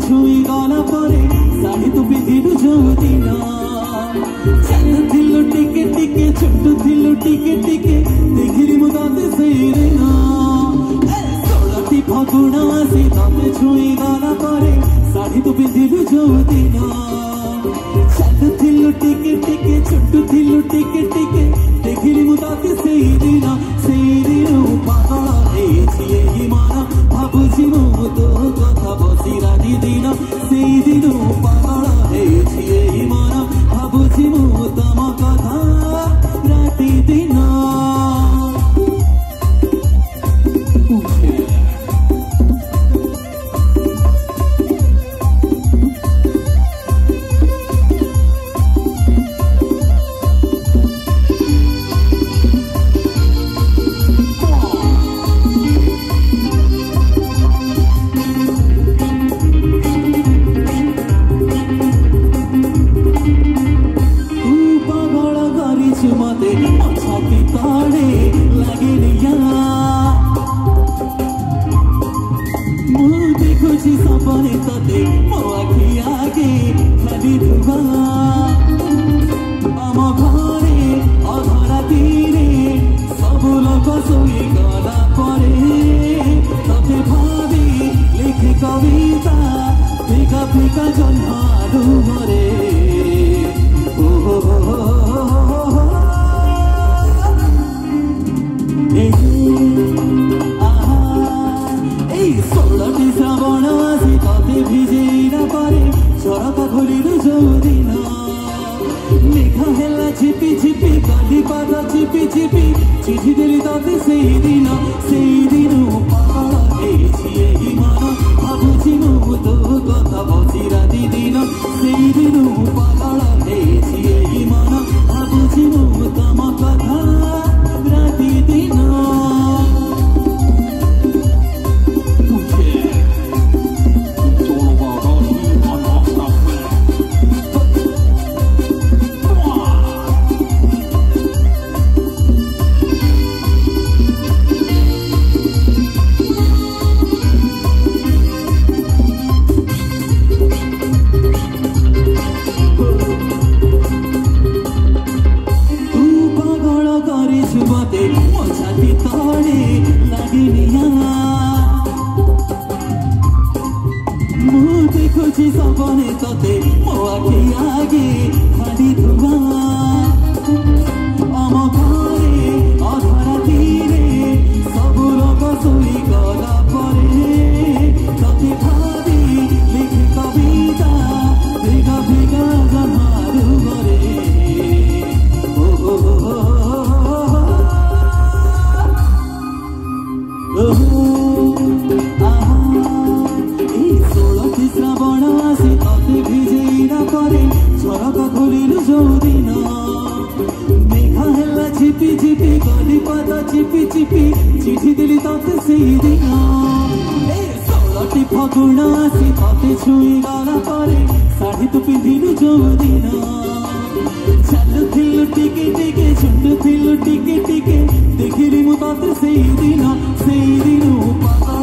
छुई गला परे शाढ़ी तू पिंधिलु जो दिन चालुथिलु टिके टिके छुटुथिलु टिके टिके देखिली मु तते सेई दिन 16टी फागुन आसी तते छुई गला परे शाढ़ी तू पिंधिलु जो दिन चालुथिलु टिके टिके छुटुथिलु टिके टिके देखिली मु तते सेई दिन पागल हेछि एही मन भाबुछि मु तो कथा बसी राति दिन सेई दिन पागल हेछि एही मन भाबुछि मु तम कथा राति दिन मते छाती ताड़े लगे मु देखुची सपने तते मो आखि आगे खाली धुआ आम घरे अधरा तीरे सब लोक सोई गला परे तते भावी लिखी कविता फिका फिका जन्मारू मरे श्रावण आसी तते भिजेना परे झरका खोलिलु जो दिन मेघ हेला झिपि झिपि काली पाद चिपि चिपि चिठी देली तते सेई दिन पागल हेछि एही मन भाबुछि मु तो कथा बसी राति दिन सेई दिन पागल हेछि एही मन भाबुछि मु तम कथा राति दिन छाती ताड़े लगे मु देखुची सपने तते मो आखि आगे खाली धुआ आम घरे अधरा तीरे सब लोक सोई गला परे तते भावी लिखी कविता फिका फिका जन्मारू मरे श्रावण आसी तते भिजेना परे झरका खोलिलु जो दिन मेघ हेला झिपि झिपि गली पाद चिपि चिपि चिठी देली तते सेई दिन 16टी फागुन आसी तते छुई गला परे शाढ़ी तू पिंधिलु जो दिन चालुथिलु टिके टिके छुटुथिलु टिके टिके देखिली मु तते सेई दिन पागल